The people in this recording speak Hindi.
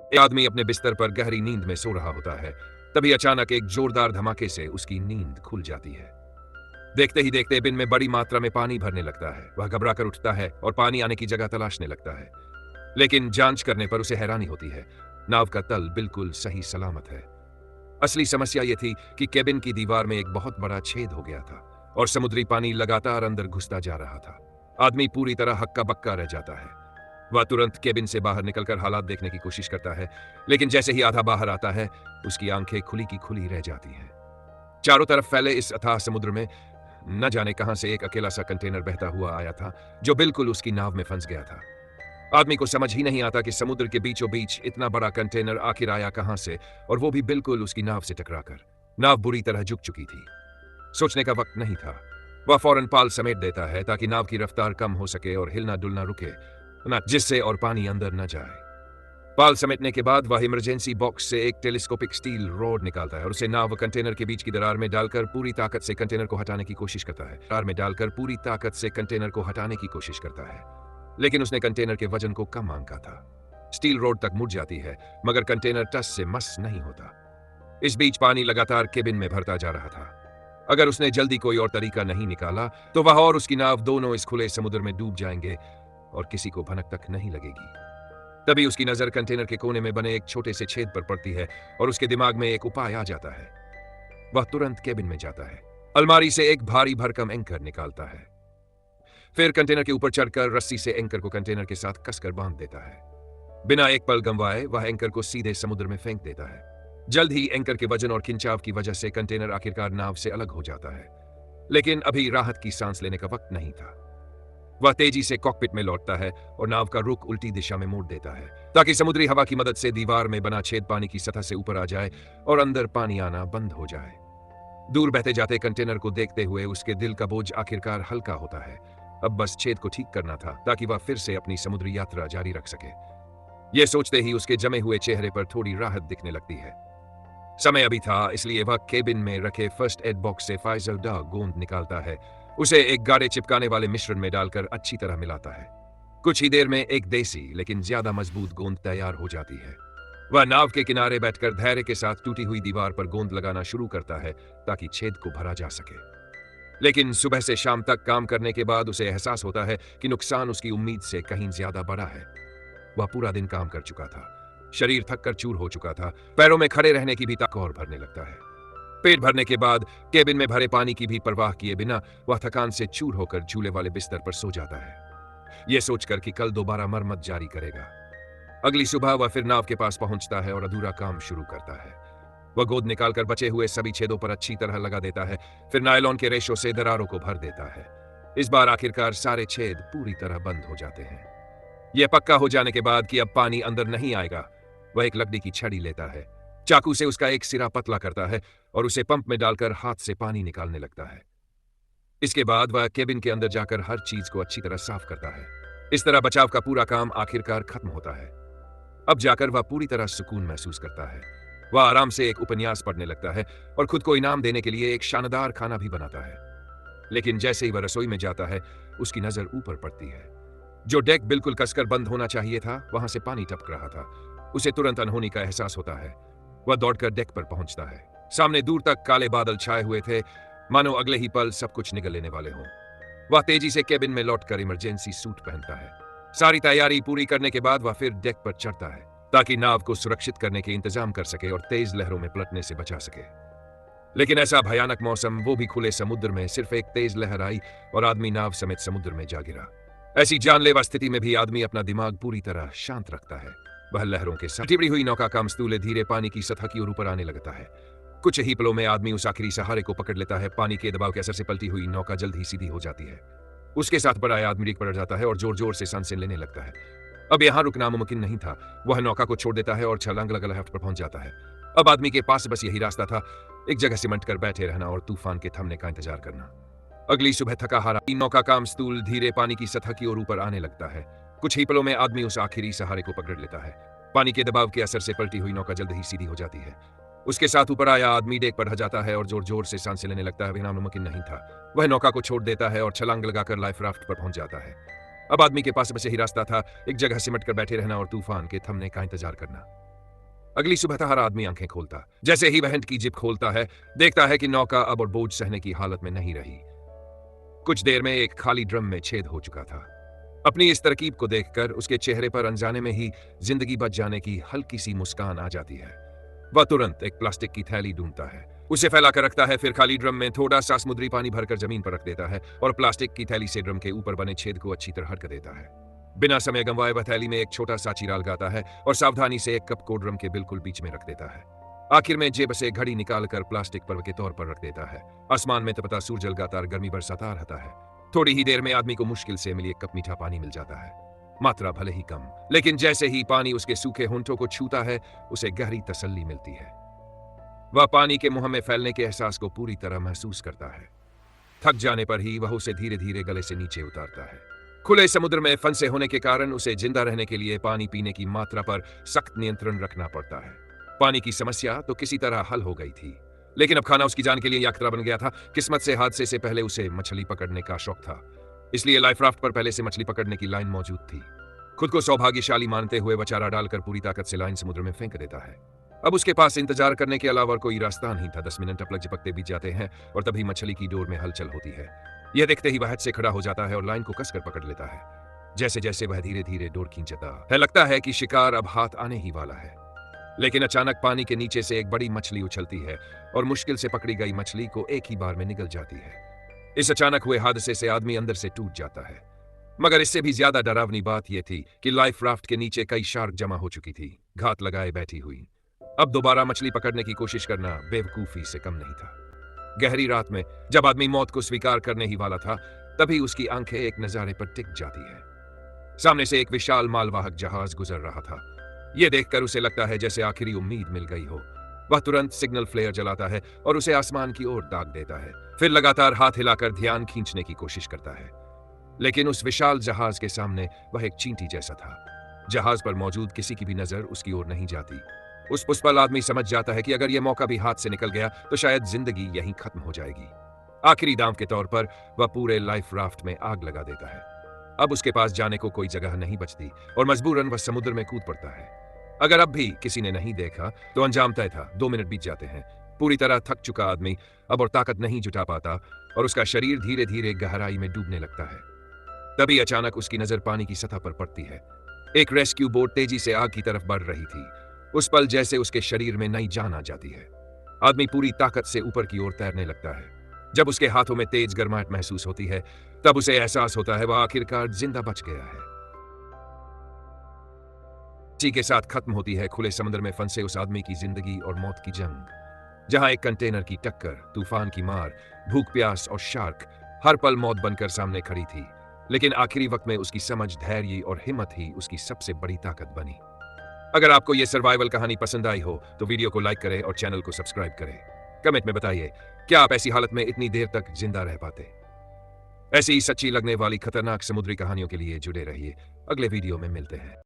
एक आदमी अपने बिस्तर पर गहरी नींद में सो रहा होता है। तभी अचानक एक जोरदार धमाके से उसकी नींद खुल जाती है। देखते ही देखते बिन में बड़ी मात्रा में पानी भरने लगता है। वह घबरा कर उठता है और पानी आने की जगह तलाशने लगता है। लेकिन जांच करने पर उसे हैरानी होती है, नाव का तल बिल्कुल सही सलामत है। असली समस्या यह थी कि केबिन की दीवार में एक बहुत बड़ा छेद हो गया था और समुद्री पानी लगातार अंदर घुसता जा रहा था। आदमी पूरी तरह हक्का बक्का रह जाता है। वह तुरंत केबिन से बाहर निकलकर हालात देखने की कोशिश करता है, लेकिन जैसे ही आधा बाहर आता है, उसकी आंखें खुली की खुली रह जाती हैं। चारों तरफ फैले इस अथाह समुद्र में न जाने कहां से एक अकेला सा कंटेनर बहता हुआ आया था, जो बिल्कुल उसकी नाव में फंस गया था। आदमी को समझ ही नहीं आता कि समुद्र के बीचों बीच इतना बड़ा कंटेनर आखिर आया कहां से, और वो भी बिल्कुल उसकी नाव से टकराकर। नाव बुरी तरह झुक चुकी थी। सोचने का वक्त नहीं था। वह फौरन पाल समेट देता है ताकि नाव की रफ्तार कम हो सके और हिलना डुलना रुके ना, जिससे और पानी अंदर न जाए। पाल समेटने के बाद वह इमरजेंसी बॉक्स से एक टेलीस्कोपिक स्टील रॉड निकालता है और उसे नाव कंटेनर के बीच की दरार में डालकर पूरी ताकत से कंटेनर को हटाने की कोशिश करता है। दरार में डालकर पूरी ताकत से कंटेनर को हटाने की कोशिश करता है, लेकिन उसने कंटेनर के वजन को कम आंका था। स्टील रोड तक मुड़ जाती है, मगर कंटेनर टस से मस नहीं होता। इस बीच पानी लगातार केबिन में भरता जा रहा था। अगर उसने जल्दी कोई और तरीका नहीं निकाला तो वह और उसकी नाव दोनों इस खुले समुद्र में डूब जाएंगे और किसी को भनक तक नहीं लगेगी। तभी उसकी नजर कंटेनर के कोने में बने एक छोटे से छेद पर पड़ती है और उसके दिमाग में एक उपाय आ जाता है। वह तुरंत केबिन में जाता है, अलमारी से एक भारी भरकम एंकर निकालता है, फिर कंटेनर के ऊपर चढ़कर रस्सी से एंकर को कंटेनर के साथ कसकर बांध देता है। बिना एक पल गंवाए वह एंकर को सीधे समुद्र में फेंक देता है। जल्द ही एंकर के वजन और खिंचाव की वजह से कंटेनर आखिरकार नाव से अलग हो जाता है, लेकिन अभी राहत की सांस लेने का वक्त नहीं था। वह तेजी से कॉकपिट में लौटता है और नाव का रुख उल्टी दिशा में मोड़ देता है ताकि समुद्री हवा की मदद से दीवार में बना छेद पानी की सतह से ऊपर आ जाए और अंदर पानी आना बंद हो जाए। दूर बहते जाते कंटेनर को देखते हुए उसके दिल का बोझ आखिरकार हल्का होता है। अब बस छेद को ठीक करना था ताकि वह फिर से अपनी समुद्री यात्रा जारी रख सके। यह सोचते ही उसके जमे हुए चेहरे पर थोड़ी राहत दिखने लगती है। समय अभी था, इसलिए वह केबिन में रखे फर्स्ट एड बॉक्स से फाइजर डा गोंद निकालता है। उसे एक गाढ़े चिपकाने वाले मिश्रण में डालकर अच्छी तरह मिलाता है। कुछ ही देर में एक देसी लेकिन ज्यादा मजबूत गोंद तैयार हो जाती है। वह नाव के किनारे बैठकर धैर्य के साथ टूटी हुई दीवार पर गोंद लगाना शुरू करता है ताकि छेद को भरा जा सके। लेकिन सुबह से शाम तक काम करने के बाद उसे एहसास होता है कि नुकसान उसकी उम्मीद से कहीं ज्यादा बड़ा है। वह पूरा दिन काम कर चुका था, शरीर थक कर चूर हो चुका था, पैरों में खड़े रहने की भी ताकत और भरने लगता है। पेट भरने के बाद केबिन में भरे पानी की भी परवाह किए बिना वह थकान से चूर होकर झूले वाले बिस्तर पर सो जाता है, यह सोचकर कि कल दोबारा मरम्मत जारी करेगा। अगली सुबह वह फिर नाव के पास पहुंचता है और अधूरा काम शुरू करता है। वह गोंद निकालकर बचे हुए सभी छेदों पर अच्छी तरह लगा देता है, फिर नायलॉन के रेशों से दरारों को भर देता है। इस बार आखिरकार सारे छेद पूरी तरह बंद हो जाते हैं। यह पक्का हो जाने के बाद कि अब पानी अंदर नहीं आएगा, वह एक लकड़ी की छड़ी लेता है, चाकू से उसका एक सिरा पतला करता है और उसे पंप में डालकर हाथ से पानी निकालने लगता है। इसके बाद वह केबिन के अंदर जाकर हर चीज को अच्छी तरह साफ करता है। इस तरह बचाव का पूरा काम आखिरकार खत्म होता है। अब जाकर वह पूरी तरह सुकून महसूस करता है। वह आराम से एक उपन्यास पढ़ने लगता है और खुद को इनाम देने के लिए एक शानदार खाना भी बनाता है। लेकिन जैसे ही वह रसोई में जाता है, उसकी नजर ऊपर पड़ती है। जो डेक बिल्कुल कसकर बंद होना चाहिए था, वहां से पानी टपक रहा था। उसे तुरंत अनहोनी का एहसास होता है। वह दौड़कर डेक पर पहुंचता है। सामने दूर तक काले बादल छाए हुए थे, मानो अगले ही पल सब कुछ निगल लेने वाले हों। वह तेजी से केबिन में लौटकर इमरजेंसी सूट पहनता है। सारी तैयारी पूरी करने के बाद वह फिर डेक पर चढ़ता है ताकि नाव को सुरक्षित करने के इंतजाम कर सके और तेज लहरों में पलटने से बचा सके। लेकिन ऐसा भयानक मौसम, वो भी खुले समुद्र में, सिर्फ एक तेज लहर आई और आदमी नाव समेत समुद्र में जा गिरा। ऐसी जानलेवा स्थिति में भी आदमी अपना दिमाग पूरी तरह शांत रखता है। वह लहरों के साथ टिपड़ी हुई नौका का मस्तूले धीरे पानी की सतह की ओर ऊपर आने लगता है। कुछ ही पलों में आदमी उस आखिरी सहारे को पकड़ लेता है। पानी के दबाव के असर से पलटी हुई नौका जल्द ही सीधी हो जाती है। उसके साथ बड़ा आदमी पड़ जाता है और जोर जोर से सांसें लेने लगता है। अब यहां रुकना मुमकिन नहीं था। वह नौका को छोड़ देता है और छलांग लगा लेफ्ट पर पहुंच जाता है। अब आदमी के पास बस यही रास्ता था, एक जगह सिमट कर बैठे रहना और तूफान के थमने का इंतजार करना। अगली सुबह थका हारा नौका का मस्तूल धीरे पानी की सतह की ओर ऊपर आने लगता है। कुछ ही पलों में आदमी उस आखिरी सहारे को पकड़ लेता है। पानी के दबाव के असर से पलटी हुई नौका जल्द ही सीधी हो जाती है। उसके साथ ऊपर आया आदमी डेक पर जाता है और जोर जोर से सांसें लेने लगता है। बिना मुमकिन नहीं था। वह नौका को छोड़ देता है और छलांग लगाकर लाइफ राफ्ट पर पहुंच जाता है। अब आदमी के पास बस यही रास्ता था, एक जगह सिमट कर बैठे रहना और तूफान के थमने का इंतजार करना। अगली सुबह हर आदमी आंखें खोलता। जैसे ही वह हैंड की जिप खोलता है, देखता है कि नौका अब और बोझ सहने की हालत में नहीं रही। कुछ देर में एक खाली ड्रम में छेद हो चुका था। अपनी इस तरकीब को देखकर उसके चेहरे पर अनजाने में ही जिंदगी बच जाने की हल्की सी मुस्कान आ जाती है। वह तुरंत एक प्लास्टिक की थैली ढूंढता है, उसे फैलाकर रखता है, फिर खाली ड्रम में थोड़ा सा समुद्री पानी भरकर जमीन पर रख देता है और प्लास्टिक की थैली से ड्रम के ऊपर बने छेद को अच्छी तरह ढक देता है। बिना समय गंवाए वह थैली में एक छोटा सा चीरा लगाता है और सावधानी से एक कप को ड्रम के बिल्कुल बीच में रख देता है। आखिर में जेब से घड़ी निकालकर प्लास्टिक पर्व के तौर पर रख देता है। आसमान में तपता सूरज लगातार गर्मी बरसाता रहता है। थोड़ी ही देर में आदमी को मुश्किल से मिली एक कप मीठा पानी मिल जाता है। मात्रा भले ही कम, लेकिन जैसे ही पानी उसके सूखे होंठों को छूता है, उसे गहरी तसल्ली मिलती है। वह पानी के मुंह में फैलने के एहसास को पूरी तरह महसूस करता है। थक जाने पर ही वह उसे धीरे धीरे गले से नीचे उतारता है। खुले समुद्र में फंसे होने के कारण उसे जिंदा रहने के लिए पानी पीने की मात्रा पर सख्त नियंत्रण रखना पड़ता है। पानी की समस्या तो किसी तरह हल हो गई थी, लेकिन अब खाना उसकी जान के लिए यात्रा बन गया था। किस्मत से हादसे से पहले उसे मछली पकड़ने का शौक था, इसलिए लाइफ राफ्ट पर पहले से मछली पकड़ने की लाइन मौजूद थी। खुद को सौभाग्यशाली मानते हुए वह चारा डालकर पूरी ताकत से लाइन समुद्र में फेंक देता है। अब उसके पास इंतजार करने के अलावा कोई रास्ता नहीं था। 10 मिनट टपक झपकते बीत जाते हैं और तभी मछली की डोर में हलचल होती है। यह देखते ही वह हट से खड़ा हो जाता है और लाइन को कसकर पकड़ लेता है। जैसे जैसे वह धीरे धीरे डोर खींचता है, लगता है कि शिकार अब हाथ आने ही वाला है। लेकिन अचानक पानी के नीचे से एक बड़ी मछली उछलती है और मुश्किल से पकड़ी गई मछली को एक ही बार में निगल जाती है। इस अचानक हुए हादसे से आदमी अंदर से टूट जाता है। मगर इससे भी ज्यादा डरावनी बात यह थी कि लाइफ राफ्ट के नीचे कई शार्क जमा हो चुकी थी, घात लगाए बैठी हुई। अब दोबारा मछली पकड़ने की कोशिश करना बेवकूफी से कम नहीं था। गहरी रात में जब आदमी मौत को स्वीकार करने ही वाला था, तभी उसकी आंखें एक नजारे पर टिक जाती है। सामने से एक विशाल मालवाहक जहाज गुजर रहा था। यह देखकर उसे लगता है जैसे आखिरी उम्मीद मिल गई हो। वह तुरंत सिग्नल फ्लेयर जलाता है और उसे आसमान की ओर दाग देता है। फिर लगातार हाथ हिलाकर ध्यान खींचने की कोशिश करता है, लेकिन उस विशाल जहाज के सामने वह एक चींटी जैसा था। जहाज पर मौजूद किसी की भी नजर उसकी ओर नहीं जाती। उस पल आदमी समझ जाता है कि अगर यह मौका भी हाथ से निकल गया तो शायद जिंदगी यहीं खत्म हो जाएगी। आखिरी दांव के तौर पर वह पूरे लाइफ राफ्ट में आग लगा देता है। अब उसके पास जाने को कोई जगह नहीं बचती और मजबूरन वह समुद्र में कूद पड़ता है। अगर अब भी किसी ने नहीं देखा तो अंजाम तय था। 2 मिनट बीत जाते हैं। पूरी तरह थक चुका आदमी अब और ताकत नहीं जुटा पाता और उसका शरीर धीरे धीरे गहराई में डूबने लगता है। तभी अचानक उसकी नजर पानी की सतह पर पड़ती है। एक रेस्क्यू बोट तेजी से आग की तरफ बढ़ रही थी। उस पल जैसे उसके शरीर में नई जान आ जाती है। आदमी पूरी ताकत से ऊपर की ओर तैरने लगता है। जब उसके हाथों में तेज गर्माहट महसूस होती है, तब उसे एहसास होता है वह आखिरकार जिंदा बच गया है। इसी के साथ खत्म होती है खुले समुद्र में फंसे उस आदमी की जिंदगी और मौत की जंग, जहां एक कंटेनर की टक्कर, तूफान की मार, भूख प्यास और शार्क हर पल मौत बनकर सामने खड़ी थी। लेकिन आखिरी वक्त में उसकी समझ, धैर्य और हिम्मत ही उसकी सबसे बड़ी ताकत बनी। अगर आपको यह सर्वाइवल कहानी पसंद आई हो तो वीडियो को लाइक करें और चैनल को सब्सक्राइब करें। कमेंट में बताइए, क्या आप ऐसी हालत में इतनी देर तक जिंदा रह पाते? ऐसी ही सच्ची लगने वाली खतरनाक समुद्री कहानियों के लिए जुड़े रहिए। अगले वीडियो में मिलते हैं।